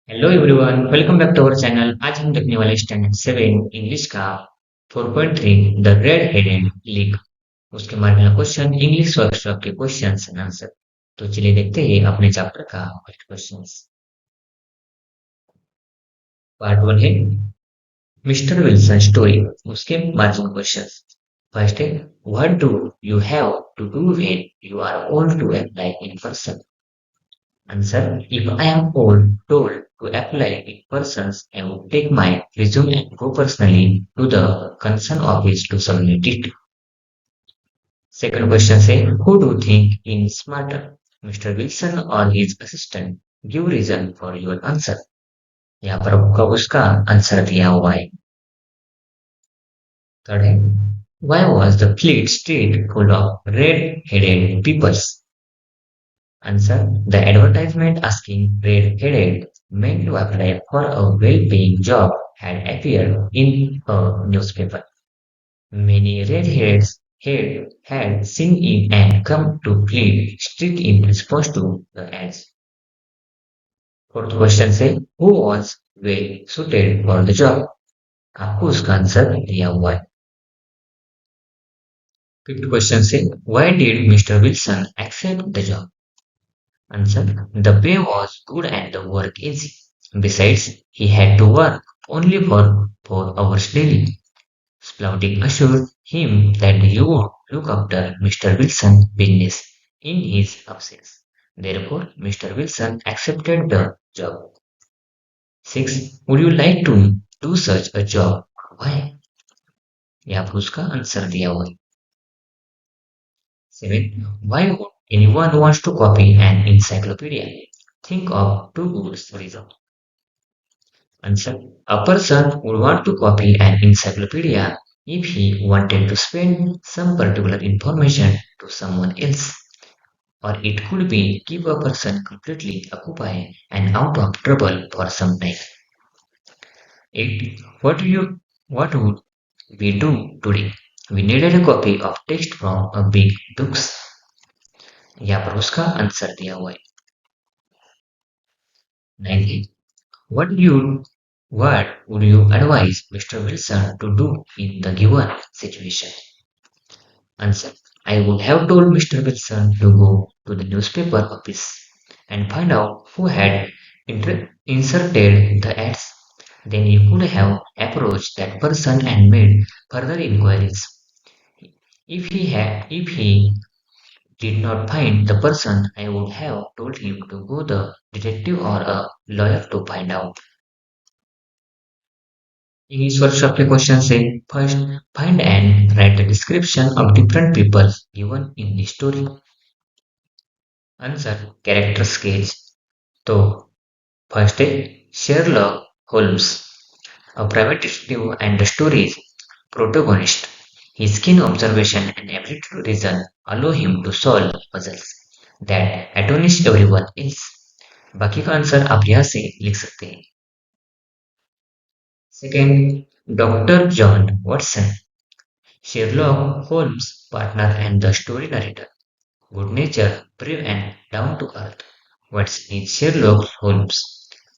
Hello everyone, welcome back to our channel. आज हम देखने वाले स्टैंडर्ड 7 इंग्लिश का 4.3 द रेड हेडेड लीक। उसके बारे में क्वेश्चन इंग्लिश वर्कशॉप के क्वेश्चंस एंड आंसर। तो चलिए देखते हैं अपने चैप्टर का फर्स्ट क्वेश्चंस। पार्ट 1 है मिस्टर विल्सन स्टोरी। उसके मार्जिन क्वेश्चंस। फर्स्ट है what do you have to do when you are old to apply in person. Answer: If I am told to apply in persons, I would take my resume and go personally to the concerned office to submit it. Second question say, who do you think is smarter, Mr. Wilson or his assistant? Give reason for your answer. यहाँ पर आपका उसका answer दिया हुआ है। Third है Why was the fleet street full of red-headed peoples? Answer: The advertisement asking red-headed men to apply for a well-paying job had appeared in a newspaper. Many redheads had seen it and come to plead street in response to the ads. Fourth question say, who was well suited for the job? आपको उसका answer दिया हुआ है। Fifth question say, why did Mr. Wilson accept the job? Answer: The pay was good and the work easy. Besides, he had to work only for 4 hours daily. Splouting assured him that he would look after Mr. Wilson's business in his absence. Therefore, Mr. Wilson accepted the job. 6. Would you like to do such a job? Why? यहाँ पर उसका answer दिया हुआ है। 7. Why would anyone wants to copy an encyclopedia? Think of two good reasons. Answer: A person would want to copy an encyclopedia if he wanted to spend some particular information to someone else, or it could be keep a person completely occupied and out of trouble for some time. 8. What would we do today? We needed a copy of text from a big books. यहाँ पर उसका answer दिया हुआ है। 9. What would you advise Mr. Wilson to do in the given situation? Answer: I would have told Mr. Wilson to go to the newspaper office and find out who had inserted the ads. Then you could have approached that person and made further inquiries. If he did not find the person, I would have told him to go the detective or a lawyer to find out. English workshop के question से first find and right the description of different people given in the story. Answer: character sketch. तो first है Sherlock Holmes, a private detective and the story's protagonist. His keen observation and ability to reason allow him to solve puzzles that astonish everyone else. बाकी का answer आप यहाँ से लिख सकते हैं। Second, Dr. John Watson, Sherlock Holmes' partner and the story narrator. Good natured, brave and down to earth. Watson is Sherlock Holmes'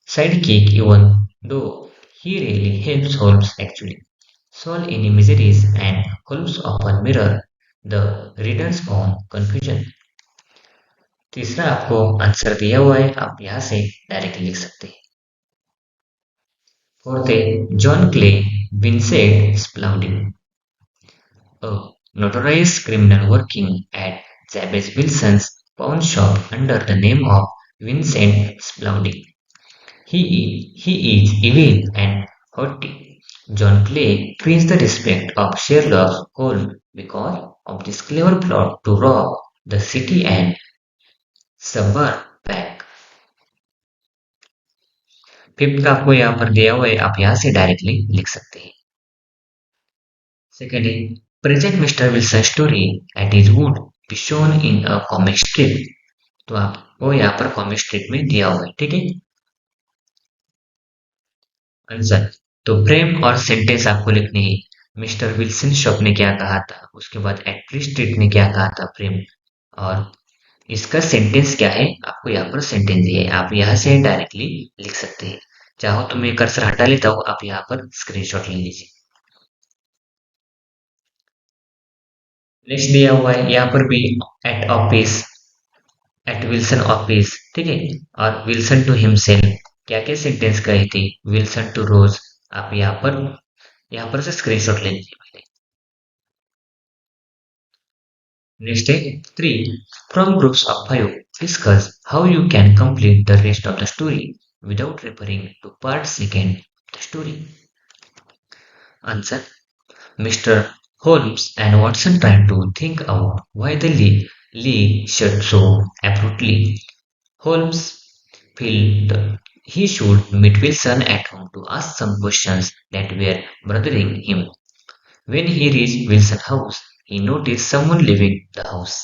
sidekick even though he really helps Holmes actually solve any mysteries and Holmes often mirror the reader's own confusion. तीसरा आपको answer दिया हुआ है, आप यहाँ से directly लिख सकते हैं। फोर्थ है John Clay Vincent Spaulding, a notorious criminal working at Jabez Wilson's pawn shop under the name of Vincent Spaulding. He is evil and haughty. John Clay wins the respect of Sherlock Holmes because of this clever plot to rob the city and suburb back. Fifth का आपको यहाँ पर दिया हुआ है, आप यहाँ से डायरेक्टली लिख सकते हैं। सेकेंड है present mister Wilson story at is would be shown in a comic strip. तो आपको यहाँ पर कॉमिक स्ट्रिप में दिया हुआ है, ठीक है। आंसर: तो फ्रेम और सेंटेंस आपको लिखने हैं। मिस्टर विल्सन शॉप ने क्या कहा था, उसके बाद एक्ट्रेस स्ट्रीट ने क्या कहा था फ्रेम, और इसका सेंटेंस क्या है आपको यहाँ पर सेंटेंस दिया है, आप यहाँ से डायरेक्टली लिख सकते हैं। चाहो तो मैं कर्सर हटा लेता हूँ, आप यहाँ पर स्क्रीनशॉट ले लीजिए। नेक्स्ट दिया हुआ है यहाँ पर भी at office, at Wilson office, ठीक है। और विल्सन टू हिमसेल्फ, क्या क्या सेंटेंस कही थी, विल्सन टू रोज। आप यहाँ पर से स्क्रीनशॉट ले लीजिए पहले। नेक्स्ट है 3, from groups of 5 discuss how you can complete the rest of the story without referring to part second the story. Answer, Mr. Holmes and Watson tried to think out why the Lee shut so abruptly. Holmes felt he should meet Wilson at home to ask some questions that were bothering him. When he reached Wilson's house, he noticed someone leaving the house.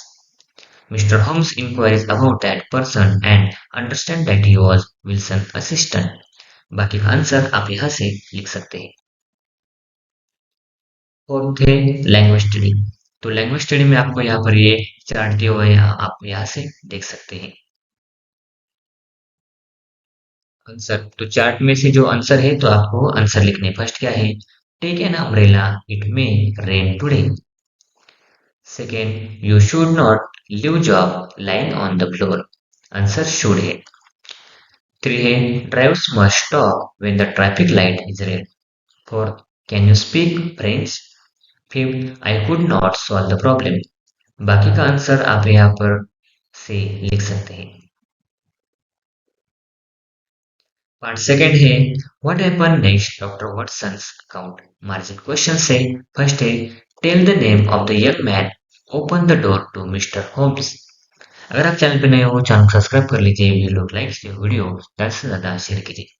Mr. Holmes inquiries about that person and understand that he was Wilson's assistant. बाकी का answer आप यहाँ से लिख सकते हैं। Fourth है language study. तो लैंग्वेज स्टडी में आपको यहाँ पर ये चार्ट दिए हुए हैं, आप यहाँ से देख सकते हैं आंसर। तो चार्ट में से जो आंसर है तो आपको आंसर लिखने। फर्स्ट क्या है, take an umbrella it may rain today. Second, you should not leave job lying on the floor. Answer should है। थ्री है, drivers must stop when the traffic light is red. Fourth, can you speak French. Fifth, I could not solve the problem. बाकी का answer आप यहाँ पर से लिख सकते हैं। पार्ट सेकेंड है what happen next doctor Watson's account. Margin question है। फर्स्ट है tell the name of the young man open the door to mister Holmes. अगर आप चैनल पे नए हो चैनल को सब्सक्राइब कर लीजिए, वीडियो लाइक कीजिए, वीडियो ज़्यादा से ज़्यादा शेयर कीजिए।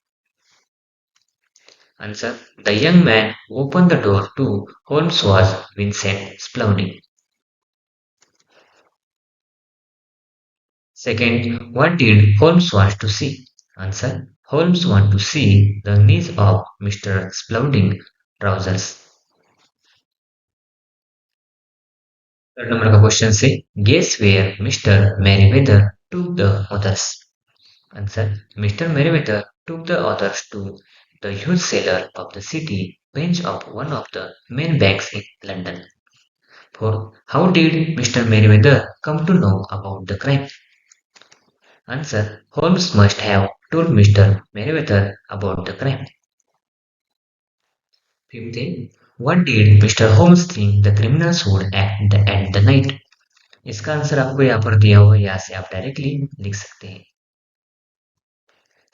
Answer, the young man open the door to Holmes was Vincent Spaulding. Second, what did Holmes want to see? Answer, Holmes want to see the knees of Mr. Spalding trousers. Third number का question से guess where mister Merryweather took the others. Answer, Mr. Merriweather took the others to the huge cellar of the city bench of one of the main banks in London. Fourth, how did Mr. Merriweather come to know about the crime? Answer, Holmes must have told Mr. Merriweather about the crime. Fifth, what did Mr. Holmes think the criminals would at the night? इसका answer आपको यहाँ पर दिया हुआ है, यहाँ से आप डायरेक्टली लिख सकते हैं।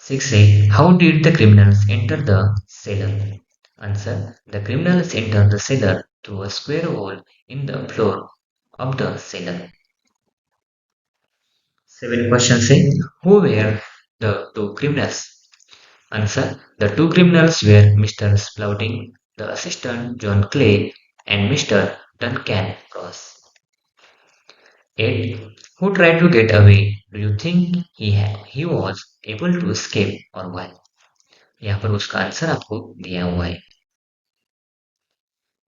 सिक्स है how did the criminals enter the cellar. Answer, the criminals enter the cellar through a square hole in the floor of the cellar. Seven questions say who were the two criminals? Answer, the two criminals were Mr. Splouting, the assistant John Clay, and Mr. Duncan Ross. 8. Who tried to get away? Do you think he was able to escape or why? यहाँ पर उसका answer आपको दिया हुआ है।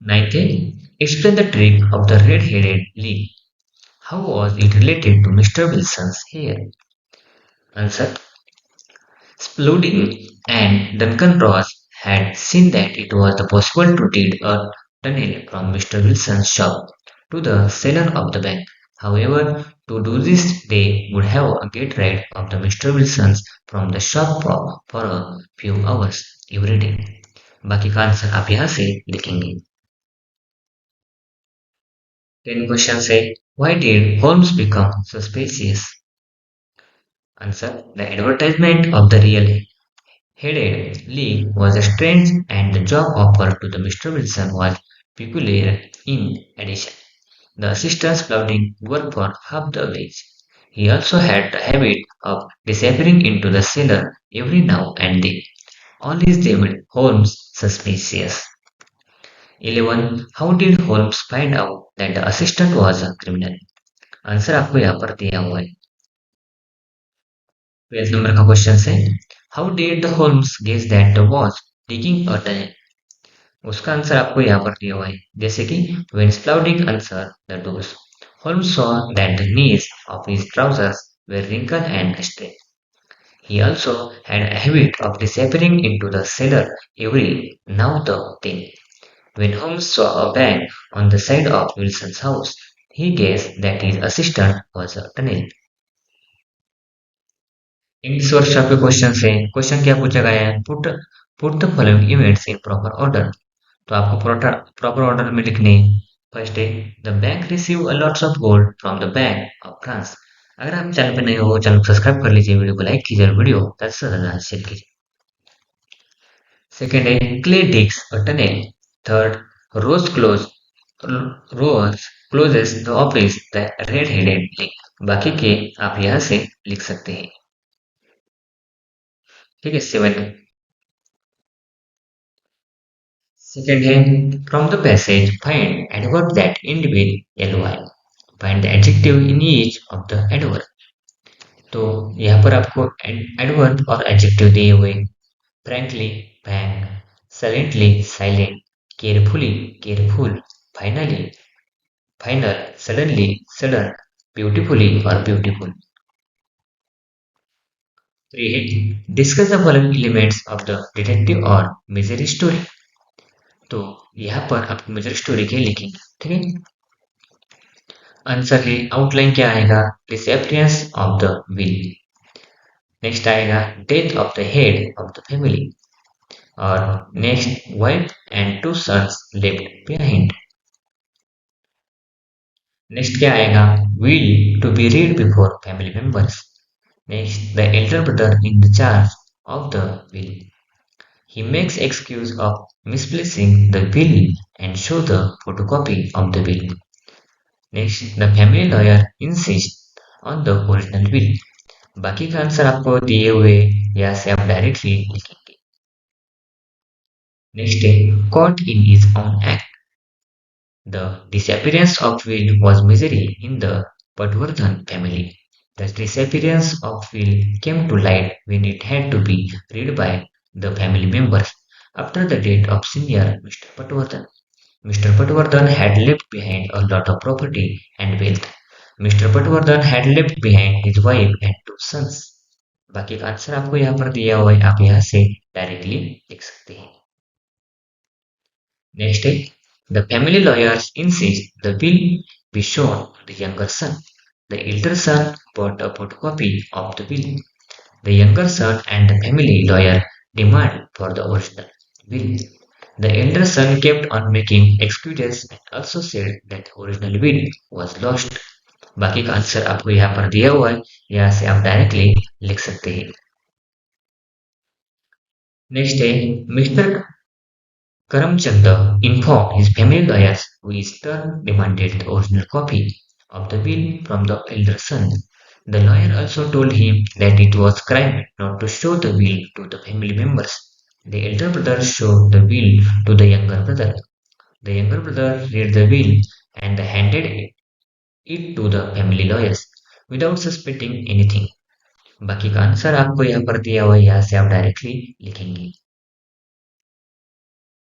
9th, explain the trick of the red-headed Lee. How was it related to Mr. Wilson's hair? Answer, Splooding and Duncan Ross had seen that it was possible to dig a tunnel from Mr. Wilson's shop to the cellar of the bank. However, to do this, they would have to get rid of the Mr. Wilson's from the shop for a few hours every day. बाकी का answer आप यहाँ से लिखेंगे। 10 question है Why did Holmes become suspicious? Answer, the advertisement of the real headed Lee was strange and the job offered to the Mr. Wilson was peculiar in addition. The assistant's clothing worked for half the wage. He also had the habit of disappearing into the cellar every now and then. All this made Holmes suspicious. 11. How did Holmes find out that the assistant was a criminal? Answer आपको यहाँ पर दिया हुआ है। 12 number का question है how did the Holmes guess that the was digging a tunnel. उसका answer आपको यहाँ पर दिया हुआ है, जैसे कि when Spaulding answer the doors Holmes saw that the knees of his trousers were wrinkled and stained. He also had a habit of disappearing into the cellar every now and then. When Holmes saw a bag on the side of Wilson's house, he guessed that his assistant was a tunnel. In this workshop के question से question क्या पूछा गया है put the following events in proper order तो आपको proper order में लिखने फर्स्ट है the bank receive a lots of gold from the bank of France अगर आप चैनल पे नए हो चैनल को सब्सक्राइब कर लीजिए वीडियो को लाइक कीजिए और वीडियो ज़्यादा से ज़्यादा शेयर कीजिए सेकेंड है Clay digs a tunnel third Rose close Rose closes the office the red headed link बाकी के आप यहाँ से लिख सकते हैं ठीक है seven second hand, from the passage, find adverb that end with ly. Find the adjective in each of the adverb. तो यहाँ पर आपको एडवर्ब और एडजेक्टिव दिए हुए frankly, frank, silently, silent, carefully, careful, finally, final, suddenly, sudden, beautifully और beautiful. Three है discuss the following elements of the detective or mystery story. तो यहाँ पर आप मिजर स्टोरी के लिखेंगे ठीक है आंसर है आउटलाइन क्या आएगा disappearance of the will next आएगा death of the head of the family और next wife and two sons left behind next क्या आएगा will to be read before family members next the elder brother in the charge of the will he makes excuse of misplacing the will and show the photocopy of the will. Next, the family lawyer insists on the original will. बाकी का answer आपको दिए हुए या से आप directly लिखेंगे next है caught in his own act. The disappearance of will was misery in the Patwardhan family. The disappearance of will came to light when it had to be read by the family members after the death of senior Mr. Patwardhan. Mr. Patwardhan had left behind a lot of property and wealth. Mr. Patwardhan had left behind his wife and two sons. बाकी का answer आपको यहाँ पर दिया हुआ है आप यहाँ से डायरेक्टली लिख सकते हैं नेक्स्ट है the family lawyers insist the will be shown to the younger son. The elder son bought a photocopy of the will. The younger son and the family lawyer demand for the original will. The elder son kept on making excuses and also said that the original will was lost. बाकी का answer आपको यहाँ पर दिया हुआ है यहाँ से आप डायरेक्टली लिख सकते हैं नेक्स्ट है mister Karamchand informed his family lawyers who in turn demanded the original copy of the will from the elder son. The lawyer also told him that it was crime not to show the will to the family members. The elder brother showed the will to the younger brother. The younger brother read the will and handed it to the family lawyers without suspecting anything. बाकी का answer आपको यहाँ पर दिया हुआ है यहाँ से आप डायरेक्टली लिखेंगे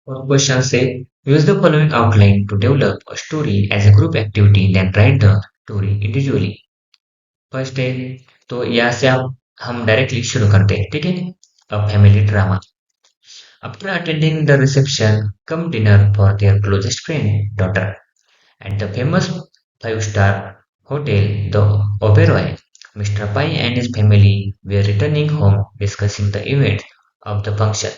और क्वेश्चन से use the following outline to develop a story as a group activity then write the story individually first है तो यहाँ से आप हम डायरेक्टली शुरू करते हैं ठीक है a family drama after attending the reception come dinner for their closest friend daughter at the famous five-star hotel the Oberoi Mr. Pai and his family were returning home discussing the events of the function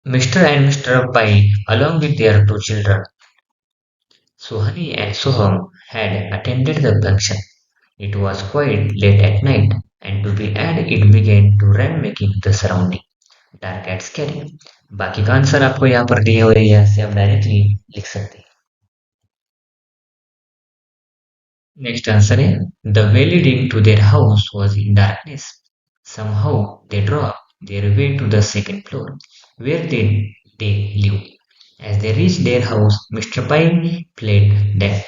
Mr. and Mr. Pai, along with their two children, Suhani and Soham, had attended the function. It was quite late at night, and to be added, it began to rain, making the surrounding dark and scary. बाकी का answer आपको यहाँ पर दिए हुए हैं यहाँ से आप डायरेक्टली लिख सकते हैं नेक्स्ट आंसर है the way leading to their house was in darkness somehow they dropped their way to the second floor where they live as they reached their house Mr. Pine felt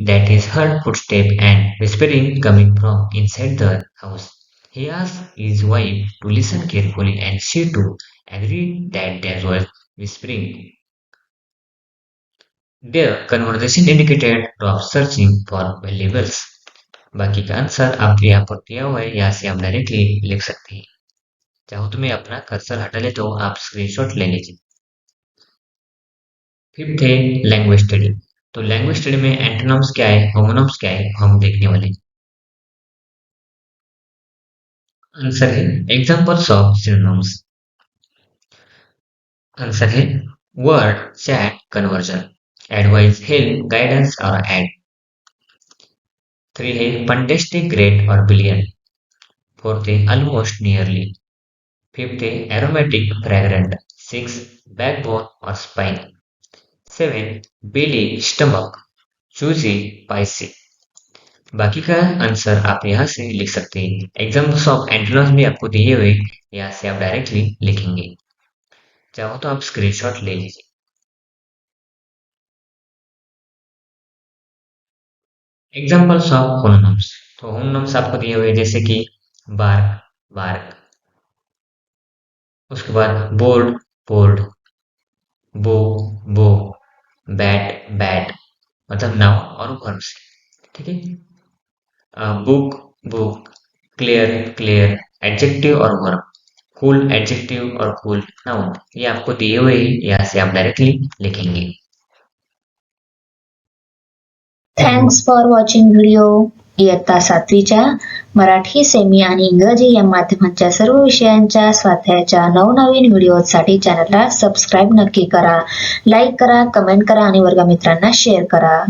that he heard footsteps and whispering coming from inside the house he asked his wife to listen carefully and she too agreed that there was whispering Their conversation indicated drop searching for valuables. बाकी का answer आप यहाँ पर दिया हुआ है, यहाँ से आप डायरेक्टली लिख सकते हैं। चाहो तो मैं अपना कर्सर हटा लेता हूँ, आप स्क्रीनशॉट ले लीजिए। फिफ्थ है लैंग्वेज स्टडी। तो लैंग्वेज स्टडी में एंटोनिम्स क्या है, होमोनिम्स क्या है, हम देखने वाले हैं। आंसर है एग्जांपल्स ऑफ सिनोनिम्स। आंसर है word, chat, conversion, advice, help, guidance और एड। थ्री है फंटेस्टिक, ग्रेट और बिलियन। फोर्थ है ऑलमोस्ट, नियरली। फिफ्थ है एरोमेटिक, फ्रेग्रेंट। सिक्स बैकबोन और स्पाइन। सेवन बेली, स्टमक। Choosy, Pisces. बाकी का आंसर आप यहाँ से लिख सकते हैं। एग्जाम्पल्स ऑफ एंटोनिम्स भी आपको दिए हुए, यहाँ से आप डायरेक्टली लिखेंगे। चाहो तो आप स्क्रीनशॉट ले लीजिए। Examples of homonyms. तो होमोनिम्स आपको दिए हुए जैसे कि बार्क, बार्क। उसके बाद बोर्ड, बोर्ड। बो, बो। Bat, bat. मतलब नाउन और वर्ब से। ठीक है। Book, book. Clear, clear. Adjective और वर्ब। कूल, एडजेक्टिव और कूल नाउन। ये आपको दिए हुए हैं, यहाँ से आप डायरेक्टली लिखेंगे। Thanks for watching video. इयत्ता 7वीच्या मराठी, सेमी आणि इंग्रजी या माध्यमांच्या सर्व विषयांच्या स्वाध्यायाच्या नवनवीन व्हिडिओसाठी चॅनलला सबस्क्राईब नक्की करा. लाईक करा, कमेंट करा आणि वर्गमित्रांना शेअर करा.